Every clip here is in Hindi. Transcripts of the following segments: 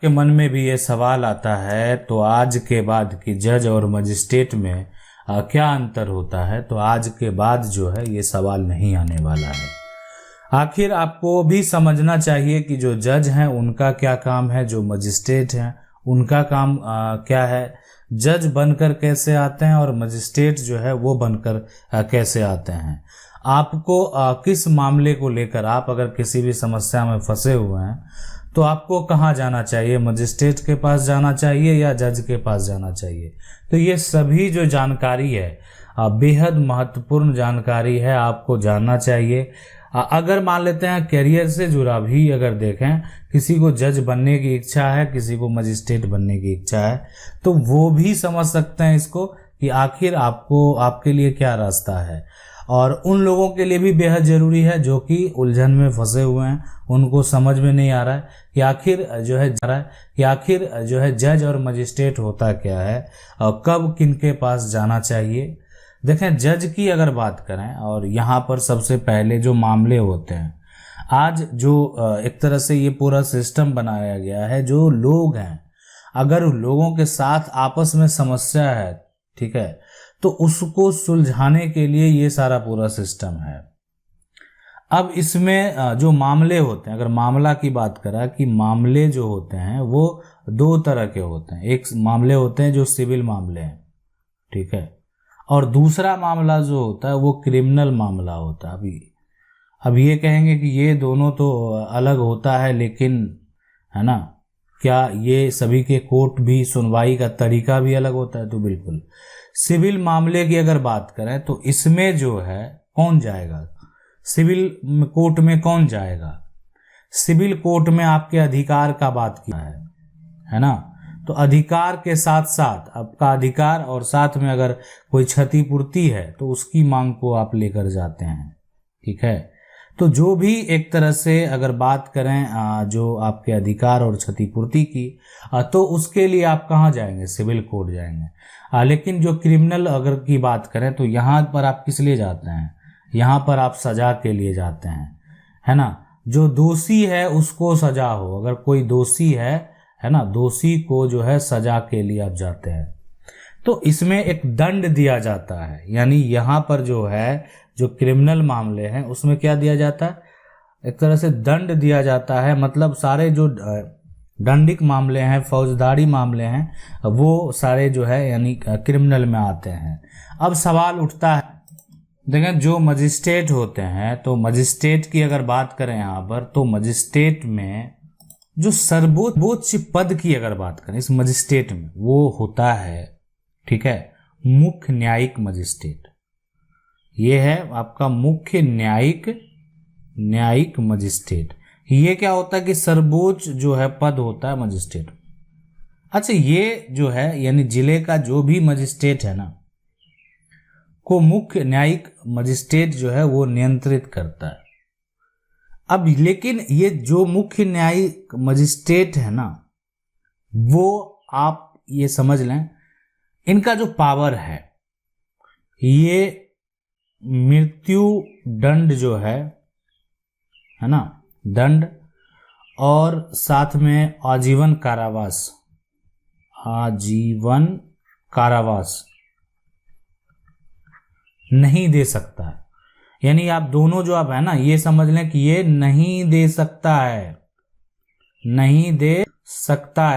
के मन में भी ये सवाल आता है तो आज के बाद कि जज और मजिस्ट्रेट में क्या अंतर होता है, तो आज के बाद जो है ये सवाल नहीं आने वाला है। आखिर आपको भी समझना चाहिए कि जो जज हैं उनका क्या काम है, जो मजिस्ट्रेट हैं उनका काम क्या है, जज बनकर कैसे आते हैं और मजिस्ट्रेट जो है वो बनकर कैसे आते हैं। आपको किस मामले को लेकर आप अगर किसी भी समस्या में फंसे हुए हैं तो आपको कहाँ जाना चाहिए, मजिस्ट्रेट के पास जाना चाहिए या जज के पास जाना चाहिए। तो ये सभी जो जानकारी है बेहद महत्वपूर्ण जानकारी है, आपको जानना चाहिए। अगर मान लेते हैं करियर से जुड़ा भी अगर देखें, किसी को जज बनने की इच्छा है, किसी को मजिस्ट्रेट बनने की इच्छा है, तो वो भी समझ सकते हैं इसको कि आखिर आपको आपके लिए क्या रास्ता है। और उन लोगों के लिए भी बेहद ज़रूरी है जो कि उलझन में फंसे हुए हैं, उनको समझ में नहीं आ रहा है कि आखिर जो है जज और मजिस्ट्रेट होता क्या है और कब किनके पास जाना चाहिए। देखें, जज की अगर बात करें और यहाँ पर सबसे पहले जो मामले होते हैं, आज जो एक तरह से ये पूरा सिस्टम बनाया गया है, जो लोग हैं अगर लोगों के साथ आपस में समस्या है, ठीक है, तो उसको सुलझाने के लिए ये सारा पूरा सिस्टम है। अब इसमें जो मामले होते हैं, अगर मामला की बात करें कि मामले जो होते हैं वो दो तरह के होते हैं। एक मामले होते हैं जो सिविल मामले हैं, ठीक है, और दूसरा मामला जो होता है वो क्रिमिनल मामला होता है। अब ये कहेंगे कि ये दोनों तो अलग होता है, लेकिन है ना, क्या ये सभी के कोर्ट भी सुनवाई का तरीका भी अलग होता है? तो बिल्कुल। सिविल मामले की अगर बात करें तो इसमें जो है कौन जाएगा सिविल कोर्ट में, कौन जाएगा सिविल कोर्ट में? आपके अधिकार का बात किया है ना, तो अधिकार के साथ साथ आपका अधिकार और साथ में अगर कोई क्षतिपूर्ति है तो उसकी मांग को आप लेकर जाते हैं, ठीक है। तो जो भी एक तरह से अगर बात करें जो आपके अधिकार और क्षतिपूर्ति की, तो उसके लिए आप कहाँ जाएंगे? सिविल कोर्ट जाएंगे। लेकिन जो क्रिमिनल अगर की बात करें तो यहाँ पर आप किस लिए जाते हैं? यहाँ पर आप सजा के लिए जाते हैं, है ना। जो दोषी है उसको सजा हो, अगर कोई दोषी है ना, दोषी को जो है सजा के लिए आप जाते हैं। तो इसमें एक दंड दिया जाता है, यानी यहाँ पर जो है जो क्रिमिनल मामले हैं उसमें क्या दिया जाता है? एक तरह से दंड दिया जाता है। मतलब सारे जो दंडिक मामले हैं, फौजदारी मामले हैं, वो सारे जो है यानी क्रिमिनल में आते हैं। अब सवाल उठता है, देखें जो मजिस्ट्रेट होते हैं, तो मजिस्ट्रेट की अगर बात करें यहाँ पर, तो मजिस्ट्रेट में जो सर्वोच्च पद की अगर बात करें इस मजिस्ट्रेट में, वो होता है, ठीक है, मुख्य न्यायिक मजिस्ट्रेट। ये है आपका मुख्य न्यायिक मजिस्ट्रेट। ये क्या होता है कि सर्वोच्च जो है पद होता है मजिस्ट्रेट। अच्छा, ये जो है यानी जिले का जो भी मजिस्ट्रेट है ना, को मुख्य न्यायिक मजिस्ट्रेट जो है वो नियंत्रित करता है। अब लेकिन ये जो मुख्य न्यायिक मजिस्ट्रेट है ना, वो आप ये समझ लें, इनका जो पावर है ये मृत्यु दंड जो है ना, दंड, और साथ में आजीवन कारावास नहीं दे सकता है। यानी आप दोनों जो आप है ना, ये समझ लें कि ये नहीं दे सकता है,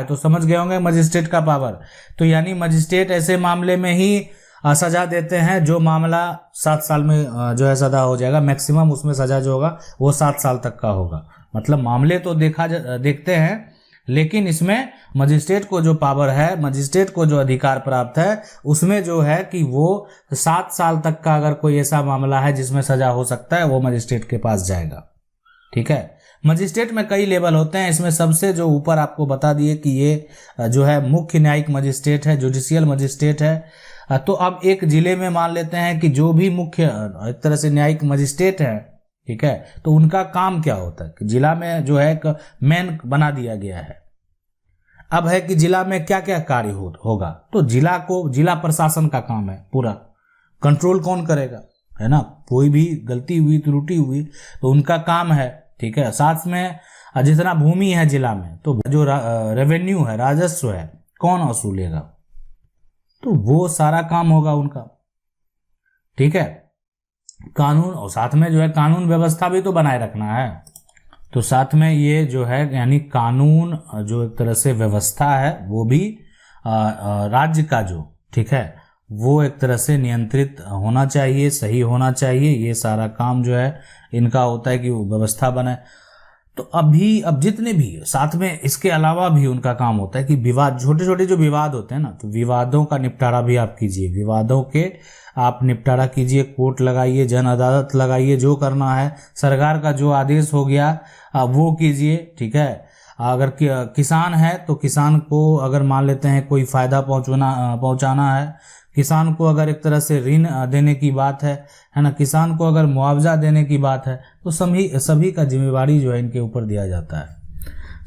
तो समझ गए होंगे मजिस्ट्रेट का पावर। तो यानी मजिस्ट्रेट ऐसे मामले में ही सजा देते हैं जो मामला 7 साल में जो है सजा हो जाएगा, मैक्सिमम उसमें सजा जो होगा वो 7 साल तक का होगा। मतलब मामले तो देखते हैं, लेकिन इसमें मजिस्ट्रेट को जो पावर है, मजिस्ट्रेट को जो अधिकार प्राप्त है, उसमें जो है कि वो 7 साल तक का अगर कोई ऐसा मामला है जिसमें सजा हो सकता है, वो मजिस्ट्रेट के पास जाएगा, ठीक है। मजिस्ट्रेट में कई लेवल होते हैं, इसमें सबसे जो ऊपर आपको बता दिए कि ये जो है मुख्य न्यायिक मजिस्ट्रेट है, जुडिशियल मजिस्ट्रेट है। तो अब एक जिले में मान लेते हैं कि जो भी मुख्य एक तरह से न्यायिक मजिस्ट्रेट है, ठीक है, तो उनका काम क्या होता है कि जिला में जो है एक मेन बना दिया गया है। अब है कि जिला में क्या क्या कार्य होगा, तो जिला प्रशासन का काम है, पूरा कंट्रोल कौन करेगा, है ना। कोई भी गलती हुई, त्रुटि हुई तो उनका काम है, ठीक है। साथ में जितना भूमि है जिला में, तो जो रेवेन्यू है, राजस्व है, कौन वसूलेगा? तो वो सारा काम होगा उनका। ठीक है, कानून, और साथ में जो है कानून व्यवस्था भी तो बनाए रखना है। तो साथ में ये जो है यानी कानून जो एक तरह से व्यवस्था है वो भी राज्य का जो, ठीक है, वो एक तरह से नियंत्रित होना चाहिए, सही होना चाहिए। ये सारा काम जो है इनका होता है कि वो व्यवस्था बनाए। तो अब जितने भी साथ में इसके अलावा भी उनका काम होता है कि विवाद, छोटे छोटे जो विवाद होते हैं ना, तो विवादों का निपटारा भी आप कीजिए, विवादों के आप निपटारा कीजिए, कोर्ट लगाइए, जन अदालत लगाइए, जो करना है, सरकार का जो आदेश हो गया वो कीजिए। ठीक है, अगर किसान है तो किसान को अगर मान लेते हैं कोई फायदा पहुंचाना है, किसान को अगर एक तरह से ऋण देने की बात है ना, किसान को अगर मुआवजा देने की बात है, तो सभी का जिम्मेवारी जो है इनके ऊपर दिया जाता है।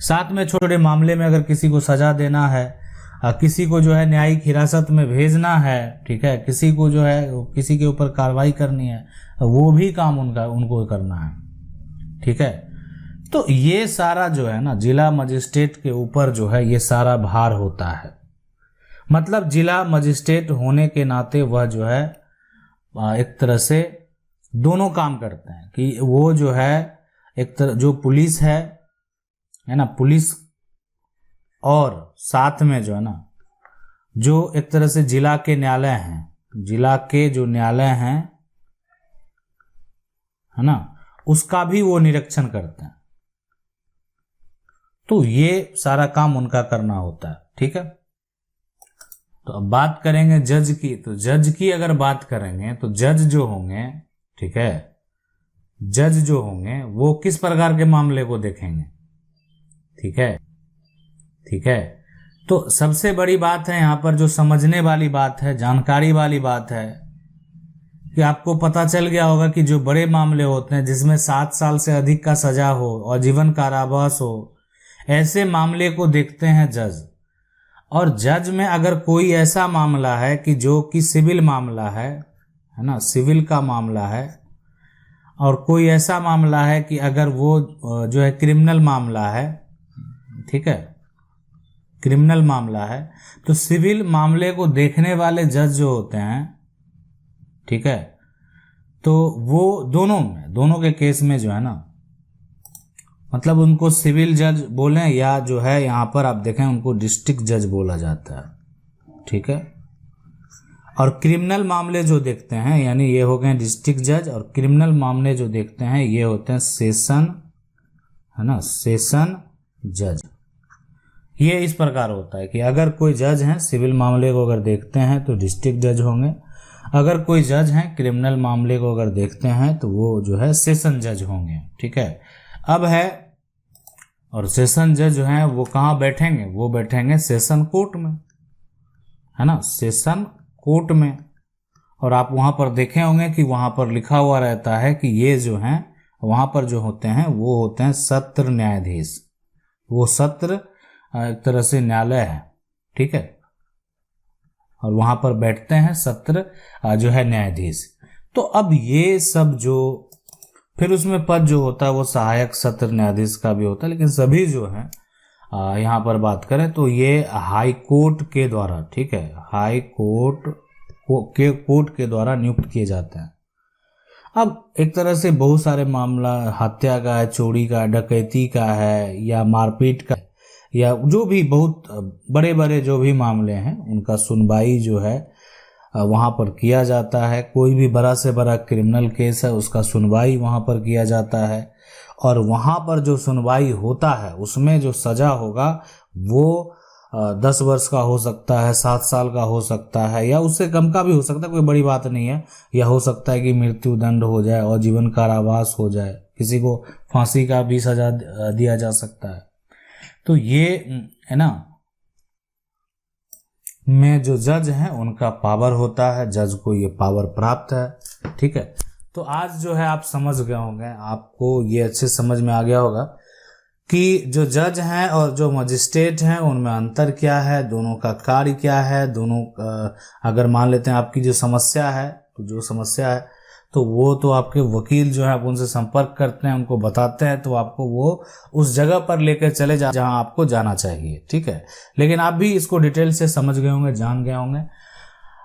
साथ में छोटे मामले में अगर किसी को सजा देना है, किसी को जो है न्यायिक हिरासत में भेजना है, ठीक है, किसी को जो है किसी के ऊपर कार्रवाई करनी है, वो भी काम उनको करना है। ठीक है, तो ये सारा जो है ना जिला मजिस्ट्रेट के ऊपर जो है ये सारा भार होता है। मतलब जिला मजिस्ट्रेट होने के नाते वह जो है एक तरह से दोनों काम करते हैं कि वो जो है एक तरह जो पुलिस है ना, पुलिस, और साथ में जो है ना जो एक तरह से जिला के न्यायालय हैं, जिला के जो न्यायालय हैं है ना, उसका भी वो निरीक्षण करते हैं। तो ये सारा काम उनका करना होता है। ठीक है, तो अब बात करेंगे जज की। तो जज की अगर बात करेंगे तो जज जो होंगे, ठीक है, जज जो होंगे वो किस प्रकार के मामले को देखेंगे? ठीक है, ठीक है, तो सबसे बड़ी बात है यहाँ पर जो समझने वाली बात है, जानकारी वाली बात है कि आपको पता चल गया होगा कि जो बड़े मामले होते हैं जिसमें 7 साल से अधिक का सजा हो और जीवन कारावास हो, ऐसे मामले को देखते हैं जज। और जज में अगर कोई ऐसा मामला है कि जो कि सिविल मामला है ना, सिविल का मामला है, और कोई ऐसा मामला है कि अगर वो जो है क्रिमिनल मामला है, ठीक है, क्रिमिनल मामला है, तो सिविल मामले को देखने वाले जज जो होते हैं, ठीक है, तो वो दोनों के केस में जो है ना, मतलब उनको सिविल जज बोलें या जो है यहाँ पर आप देखें उनको डिस्ट्रिक्ट जज बोला जाता है। ठीक है, और क्रिमिनल मामले जो देखते हैं, यानी ये हो गए डिस्ट्रिक्ट जज, और क्रिमिनल मामले जो देखते हैं ये होते हैं सेशन, है ना, सेशन जज। ये इस प्रकार होता है कि अगर कोई जज हैं सिविल मामले को अगर देखते हैं तो डिस्ट्रिक्ट जज होंगे, अगर कोई जज हैं क्रिमिनल मामले को अगर देखते हैं तो वो जो है सेशन जज होंगे। ठीक है, अब है, और सेशन जज जो है वो कहाँ बैठेंगे? वो बैठेंगे सेशन कोर्ट में, है ना, सेशन कोर्ट में। और आप वहाँ पर देखे होंगे कि वहाँ पर लिखा हुआ रहता है कि ये जो हैं वहाँ पर जो होते हैं वो होते हैं सत्र न्यायाधीश। वो सत्र एक तरह से न्यायालय है। ठीक है, और वहाँ पर बैठते हैं सत्र जो है न्यायाधीश। तो अब ये सब जो फिर उसमें पद जो होता है वो सहायक सत्र न्यायाधीश का भी होता है, लेकिन सभी जो है यहाँ पर बात करें तो ये हाई कोर्ट के द्वारा, ठीक है, हाई कोर्ट के द्वारा नियुक्त किए जाते हैं। अब एक तरह से बहुत सारे मामला हत्या का है, चोरी का, डकैती का है, या मारपीट का, या जो भी बहुत बड़े बड़े जो भी मामले हैं उनका सुनवाई जो है वहाँ पर किया जाता है। कोई भी बड़ा से बड़ा क्रिमिनल केस है उसका सुनवाई वहाँ पर किया जाता है, और वहाँ पर जो सुनवाई होता है उसमें जो सजा होगा वो 10 वर्ष का हो सकता है, 7 साल का हो सकता है, या उससे कम का भी हो सकता है, कोई बड़ी बात नहीं है। या हो सकता है कि मृत्यु दंड हो जाए और जीवन कारावास हो जाए, किसी को फांसी का भी सजा दिया जा सकता है। तो ये है ना, में जो जज हैं उनका पावर होता है, जज को ये पावर प्राप्त है। ठीक है, तो आज जो है आप समझ गए होंगे, आपको ये अच्छे समझ में आ गया होगा कि जो जज हैं और जो मजिस्ट्रेट हैं उनमें अंतर क्या है, दोनों का कार्य क्या है, दोनों अगर मान लेते हैं आपकी जो समस्या है, तो जो समस्या है तो वो तो आपके वकील जो है, आप उनसे संपर्क करते हैं, उनको बताते हैं, तो आपको वो उस जगह पर लेकर चले जहां आपको जाना चाहिए। ठीक है, लेकिन आप भी इसको डिटेल से समझ गए होंगे, जान गए होंगे।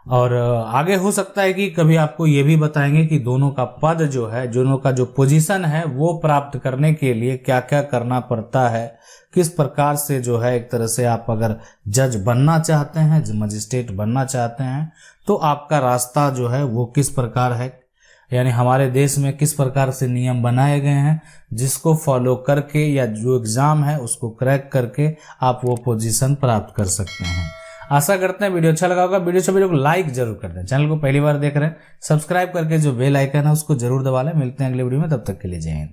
और आगे हो सकता है कि कभी आपको ये भी बताएंगे कि दोनों का पद जो है, दोनों का जो पोजीशन है वो प्राप्त करने के लिए क्या क्या करना पड़ता है, किस प्रकार से जो है एक तरह से आप अगर जज बनना चाहते हैं, मजिस्ट्रेट बनना चाहते हैं, तो आपका रास्ता जो है वो किस प्रकार है, यानी हमारे देश में किस प्रकार से नियम बनाए गए हैं जिसको फॉलो करके या जो एग्जाम है उसको क्रैक करके आप वो पोजीशन प्राप्त कर सकते हैं। आशा करते हैं वीडियो अच्छा लगा होगा। वीडियो को लाइक जरूर कर दें। चैनल को पहली बार देख रहे हैं, सब्सक्राइब करके जो बेल आइकन है उसको जरूर दबा लें। मिलते हैं अगले वीडियो में, तब तक के लिए जय हिंद।